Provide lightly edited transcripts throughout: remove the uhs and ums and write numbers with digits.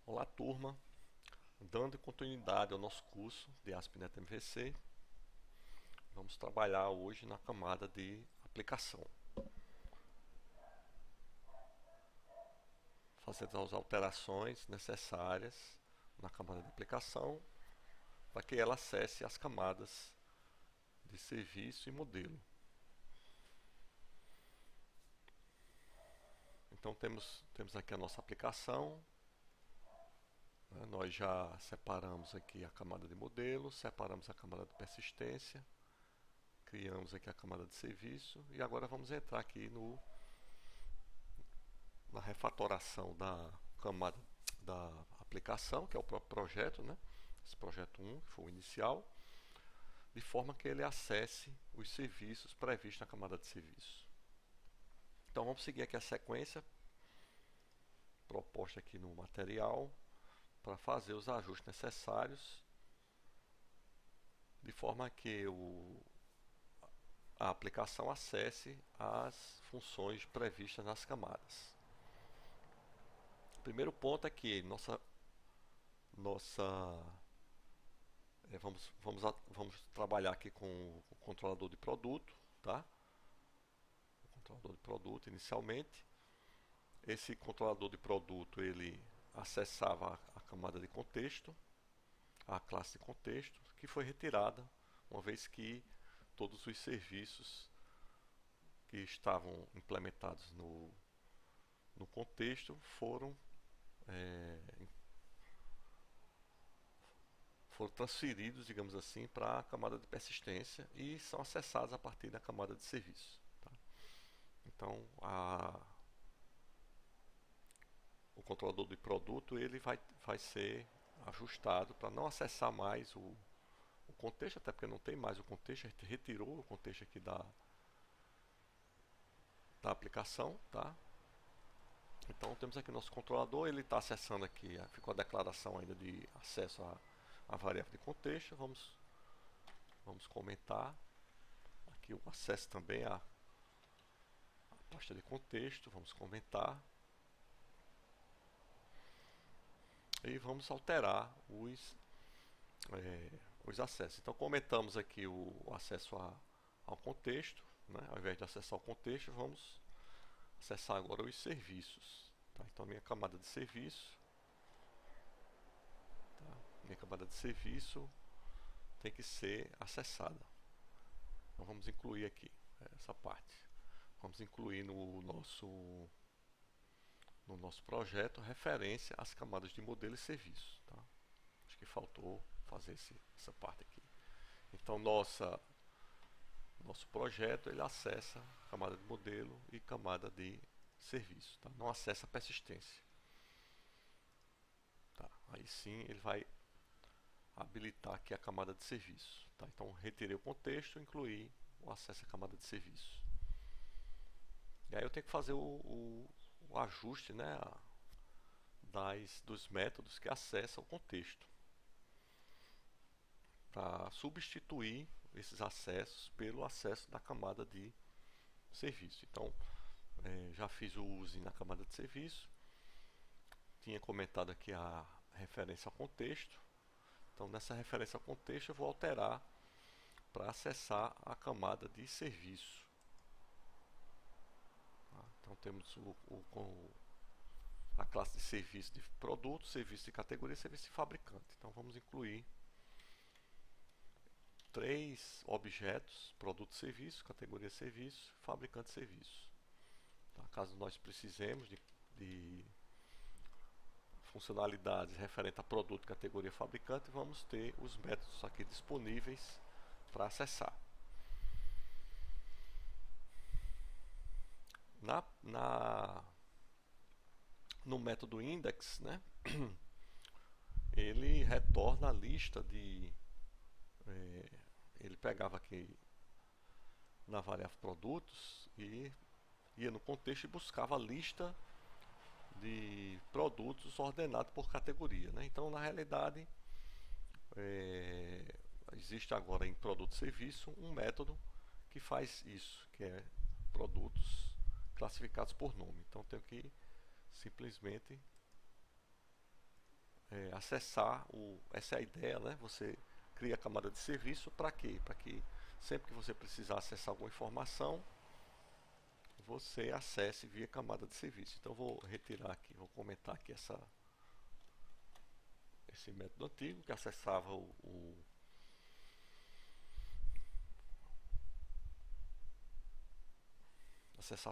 Olá, turma. Dando continuidade ao nosso curso de ASP.NET MVC, vamos trabalhar hoje na camada de aplicação, fazendo as alterações necessárias na camada de aplicação para que ela acesse as camadas de serviço e modelo. Então temos aqui a nossa aplicação. Nós já separamos aqui a camada de modelo, separamos a camada de persistência, criamos aqui a camada de serviço e agora vamos entrar aqui na refatoração da camada da aplicação, que é o próprio projeto, né? Esse projeto 1, que foi o inicial, de forma que ele acesse os serviços previstos na camada de serviço. Então vamos seguir aqui a sequência proposta aqui no material para fazer os ajustes necessários de forma que a aplicação acesse as funções previstas nas camadas. O primeiro ponto é que vamos trabalhar aqui com o controlador de produto, tá? O controlador de produto inicialmente. Esse controlador de produto ele acessava a camada de contexto, a classe de contexto, que foi retirada uma vez que todos os serviços que estavam implementados no contexto foram transferidos, digamos assim, para a camada de persistência e são acessados a partir da camada de serviço. Tá? Então, o controlador de produto ele vai ser ajustado para não acessar mais o contexto, até porque não tem mais o contexto, a gente retirou o contexto aqui da aplicação, tá? Então temos aqui nosso controlador, ele está acessando aqui, ficou a declaração ainda de acesso à variável de contexto. Vamos comentar aqui o acesso também à pasta de contexto, vamos comentar e vamos alterar os acessos. Então comentamos aqui o acesso ao contexto, né? Ao invés de acessar o contexto, vamos acessar agora os serviços. Tá? Então minha camada de serviço, tem que ser acessada. Então vamos incluir aqui essa parte. Vamos incluir no nosso projeto referência às camadas de modelo e serviço. Tá? Acho que faltou fazer essa parte aqui. Então nosso projeto ele acessa camada de modelo e camada de serviço. Tá? Não acessa a persistência. Tá? Aí sim ele vai habilitar aqui a camada de serviço. Tá? Então retirei o contexto, incluí o acesso à camada de serviço. E aí eu tenho que fazer o ajuste, né, dos métodos que acessam o contexto para substituir esses acessos pelo acesso da camada de serviço. Então já fiz o uso na camada de serviço, tinha comentado aqui a referência ao contexto. Então nessa referência ao contexto eu vou alterar para acessar a camada de serviço. Então temos a classe de serviço de produto, serviço de categoria e serviço de fabricante. Então vamos incluir 3 objetos: produto serviço, categoria serviço, fabricante serviço. Tá? Caso nós precisemos de funcionalidades referentes a produto, categoria, fabricante, vamos ter os métodos aqui disponíveis para acessar. No método index, né, ele retorna a lista ele pegava aqui na variável produtos e ia no contexto e buscava a lista de produtos ordenado por categoria, né? Então na realidade existe agora em produto e serviço um método que faz isso, que é produtos classificados por nome. Então tenho que simplesmente acessar essa é a ideia, né? Você cria a camada de serviço para quê? Para que sempre que você precisar acessar alguma informação, você acesse via camada de serviço. Então vou retirar aqui, vou comentar aqui esse método antigo que acessava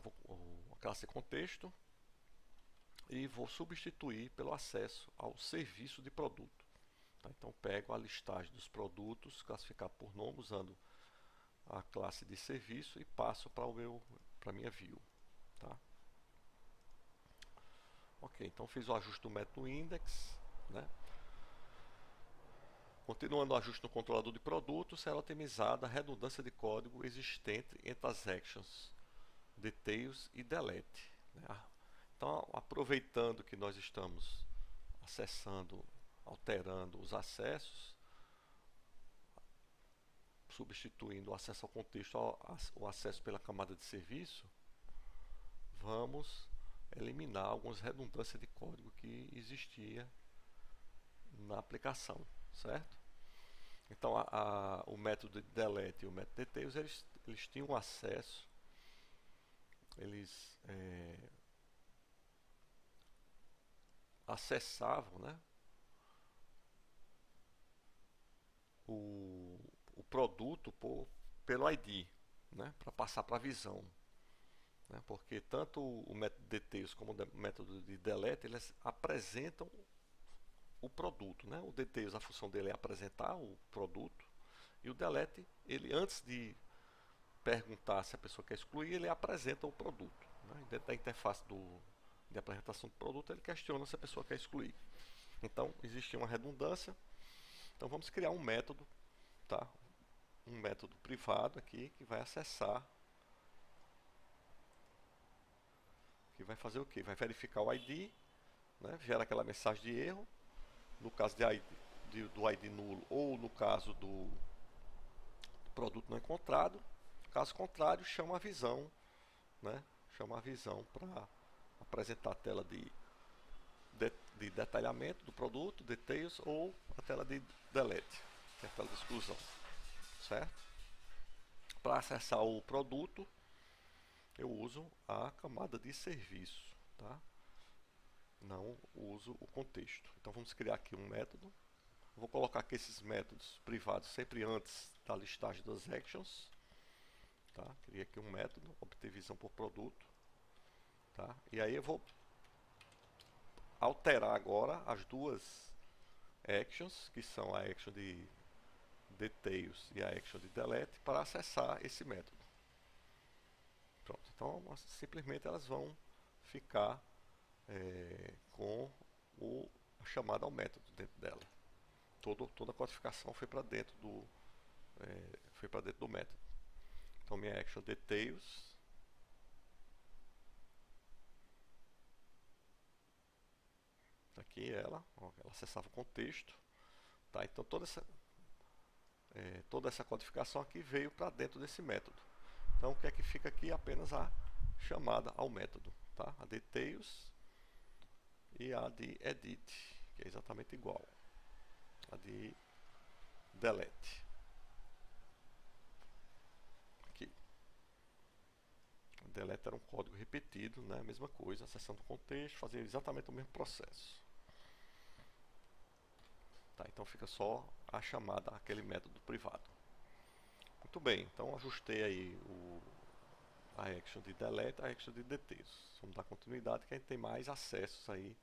a classe contexto e vou substituir pelo acesso ao serviço de produto. Tá? Então pego a listagem dos produtos, classificar por nome usando a classe de serviço e passo para a minha view. Tá? Ok, então fiz o ajuste do método index, né? Continuando o ajuste no controlador de produtos, será otimizada a redundância de código existente entre as actions details e delete. Né? Então, aproveitando que nós estamos acessando, alterando os acessos, substituindo o acesso ao contexto o acesso pela camada de serviço, vamos eliminar algumas redundâncias de código que existia na aplicação, certo? Então o método de delete e o método details eles tinham acesso, eles acessavam, né, o produto pelo ID, né, para passar para a visão, né, porque tanto o método details como o método de delete eles apresentam o produto, né? O details, a função dele é apresentar o produto e o delete, ele antes de perguntar se a pessoa quer excluir, ele apresenta o produto, né? Dentro da interface de apresentação do produto, ele questiona se a pessoa quer excluir. Então, existe uma redundância. Então, vamos criar um método, tá? Um método privado aqui que vai acessar, que vai fazer o quê? Vai verificar o ID, né? Gera aquela mensagem de erro, no caso do ID nulo ou no caso do produto não encontrado. Caso contrário, chama a visão, né? Chama a visão para apresentar a tela de detalhamento do produto, details, ou a tela de delete, que é a tela de exclusão, certo? Para acessar o produto, eu uso a camada de serviço, tá? Não uso o contexto. Então vamos criar aqui um método. Vou colocar aqui esses métodos privados sempre antes da listagem das actions. Tá? Criei aqui um método, obter visão por produto. Tá? E aí eu vou alterar agora as duas actions, que são a action de details e a action de delete, para acessar esse método. Pronto, então simplesmente elas vão ficar com a chamada ao método dentro dela. Toda a codificação foi para dentro do método. Então minha action details, aqui ela acessava o contexto, tá? Então toda essa codificação aqui veio para dentro desse método. Então o que é que fica aqui? Apenas a chamada ao método, tá? A details e a de edit, que é exatamente igual a de delete. Aqui. Delete era um código repetido, né? A mesma coisa, acessando o contexto, fazia exatamente o mesmo processo. Tá, então fica só a chamada àquele método privado. Muito bem, então ajustei aí a action de delete, a action de details. Vamos dar continuidade que a gente tem mais acessos aí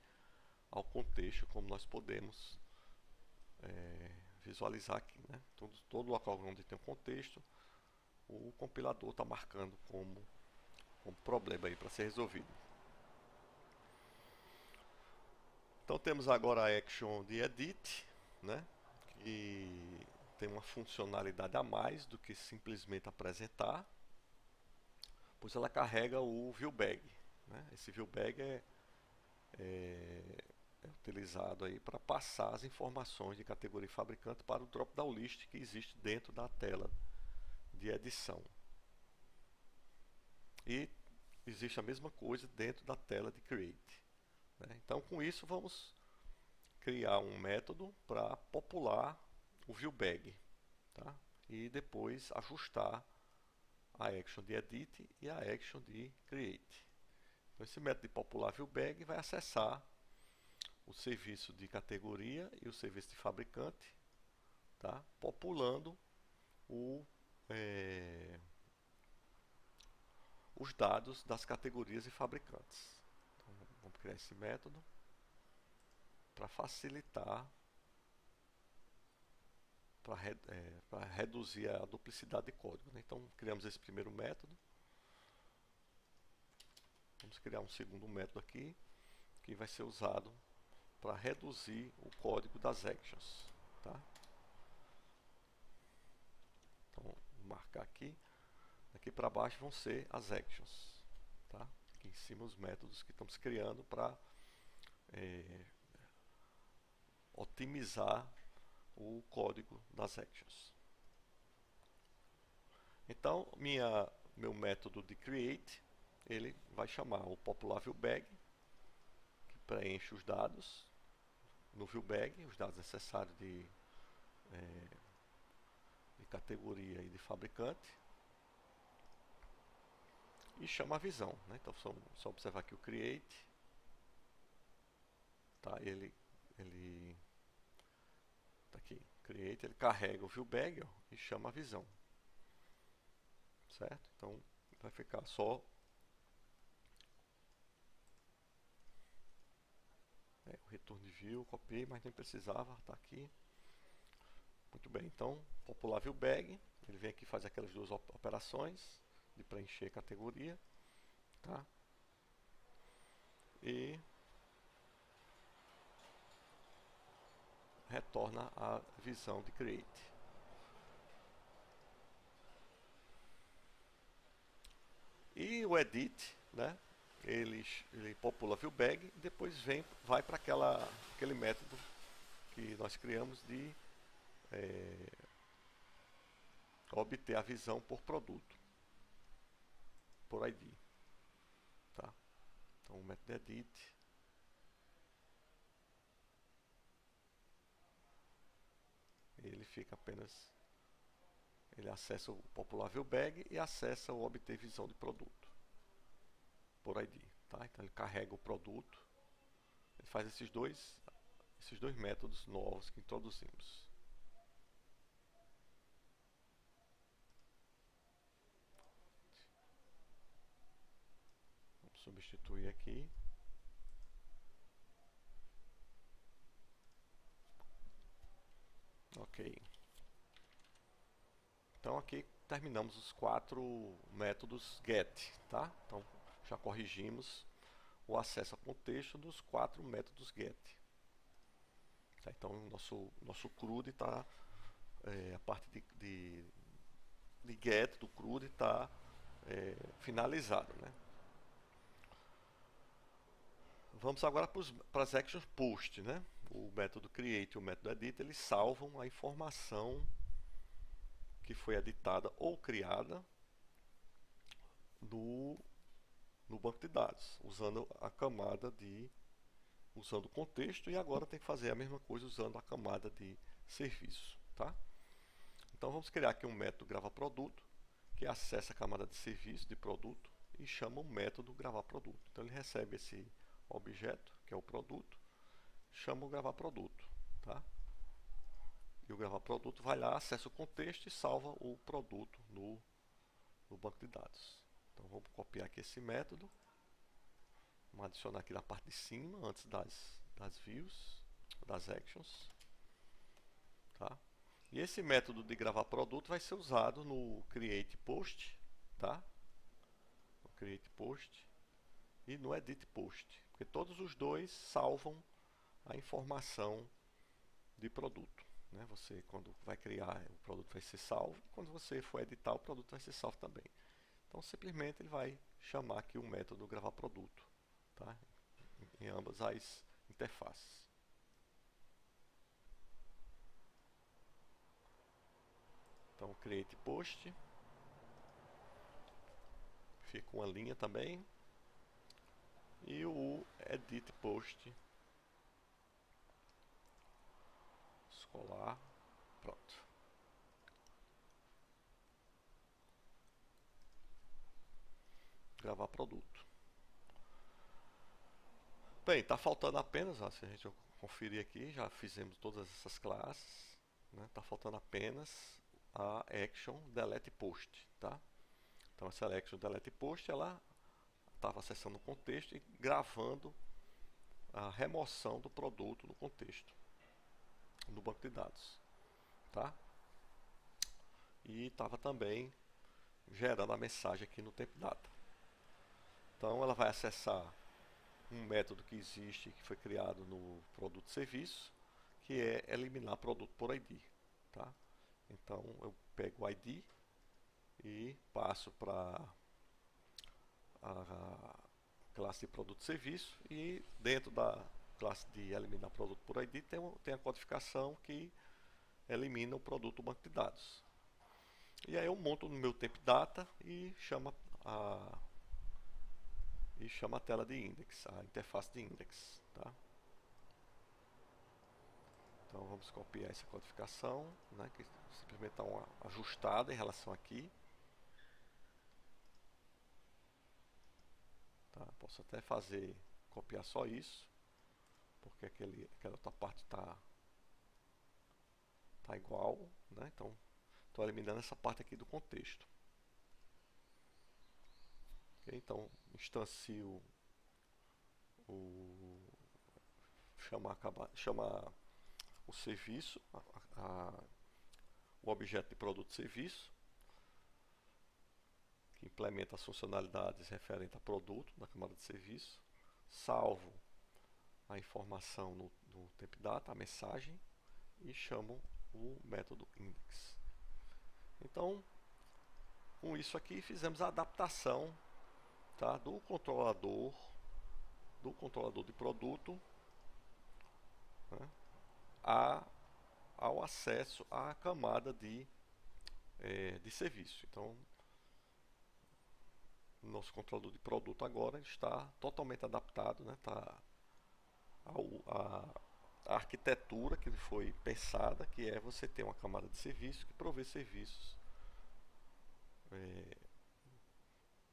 ao contexto, como nós podemos visualizar aqui, né? Todo local onde tem um contexto, o compilador está marcando como problema aí para ser resolvido. Então temos agora a action de edit, né? Que tem uma funcionalidade a mais do que simplesmente apresentar, pois ela carrega o viewBag, né? Esse viewBag é utilizado aí para passar as informações de categoria e fabricante para o drop-down list que existe dentro da tela de edição. E existe a mesma coisa dentro da tela de create, né? Então com isso vamos criar um método para popular o viewBag, tá? E depois ajustar a action de edit e a action de create. Então, esse método de popular viewBag vai acessar o serviço de categoria e o serviço de fabricante, tá? Populando os dados das categorias e fabricantes. Então, vamos criar esse método para facilitar, para reduzir a duplicidade de código, né? Então, criamos esse primeiro método. Vamos criar um segundo método aqui, que vai ser usado para reduzir o código das actions, tá? Então, vou marcar aqui. Aqui para baixo vão ser as actions, tá? Aqui em cima os métodos que estamos criando para otimizar o código das actions. Então, meu método de create, ele vai chamar o popular viewBag, que preenche os dados no viewBag, os dados necessários de categoria e de fabricante, e chama a visão, né? Então, só observar aqui o create, tá? Ele tá aqui, create, ele carrega o viewBag, ó, e chama a visão, certo? Então, vai ficar só o return view, copiei, mas nem precisava, tá aqui. Muito bem, então, popular viewBag, ele vem aqui fazer aquelas duas operações de preencher categoria, tá? E retorna a visão de create. E o edit, né? Ele popula viewBag e depois vai para aquele método que nós criamos de obter a visão por produto, por ID, tá? Então o método edit ele fica apenas, ele acessa o popular viewBag e acessa o obter visão de produto por ID, tá? Então ele carrega o produto, ele faz esses dois métodos novos que introduzimos. Vamos substituir aqui. Ok. Então aqui terminamos os 4 métodos get, tá? Então já corrigimos o acesso a contexto dos 4 métodos get. Tá? Então nosso CRUD está, a parte de get do CRUD está finalizado, né? Vamos agora para as actions post, né? O método create e o método edit, eles salvam a informação que foi editada ou criada no banco de dados, usando a camada usando o contexto, e agora tem que fazer a mesma coisa usando a camada de serviço, tá? Então vamos criar aqui um método gravaProduto, que acessa a camada de serviço de produto e chama o método gravaProduto. Então ele recebe esse objeto, que é o produto, chama o gravaProduto, tá? E o gravaProduto vai lá, acessa o contexto e salva o produto no banco de dados. Então vamos copiar aqui esse método, vamos adicionar aqui na parte de cima, antes das views, das actions, tá? E esse método de gravar produto vai ser usado no create post, tá? No create post e no edit post, porque todos os dois salvam a informação de produto, né? Você, quando vai criar, o produto vai ser salvo, e quando você for editar, o produto vai ser salvo também. Então simplesmente ele vai chamar aqui o método gravar produto, tá? Em ambas as interfaces. Então create post, fica uma linha também, e o edit post colar, pronto. Gravar produto. Bem, está faltando apenas, ó, se a gente conferir aqui, já fizemos todas essas classes, né? Tá faltando apenas a action delete post, tá? Então essa action delete post, ela estava acessando o contexto e gravando a remoção do produto do contexto no banco de dados, tá? E estava também gerando a mensagem aqui no tempo data. Então ela vai acessar um método que existe, que foi criado no produto serviço, que é eliminar produto por ID, tá? Então eu pego o ID e passo para a classe de produto serviço, e dentro da classe de eliminar produto por ID tem a codificação que elimina o produto do banco de dados. E aí eu monto no meu temp data e chama a tela de index, a interface de index, tá? Então vamos copiar essa codificação, né, que simplesmente está uma ajustada em relação aqui. Tá? Posso até copiar só isso, porque aquela outra parte tá igual, né? Então estou eliminando essa parte aqui do contexto. Okay? Então instancio chama o serviço, o objeto de produto serviço, que implementa as funcionalidades referentes a produto da camada de serviço, salvo a informação no temp data, a mensagem, e chamo o método index. Então, com isso aqui fizemos a adaptação, tá, do controlador de produto, né, ao acesso à camada de serviço. Então, o nosso controlador de produto agora está totalmente adaptado, né, a arquitetura que foi pensada, que é você ter uma camada de serviço que provê serviços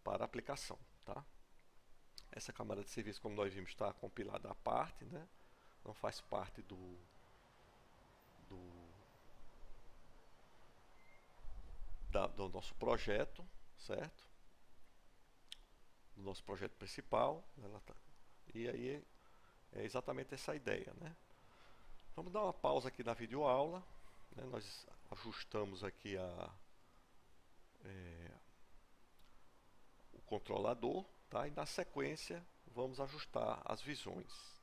para aplicação, tá? Essa camada de serviço, como nós vimos, está compilada à parte, né? Não faz parte do nosso projeto, certo? Do nosso projeto principal, e aí é exatamente essa ideia, né? Vamos dar uma pausa aqui na videoaula, né? Nós ajustamos aqui o controlador, tá? E na sequência vamos ajustar as visões.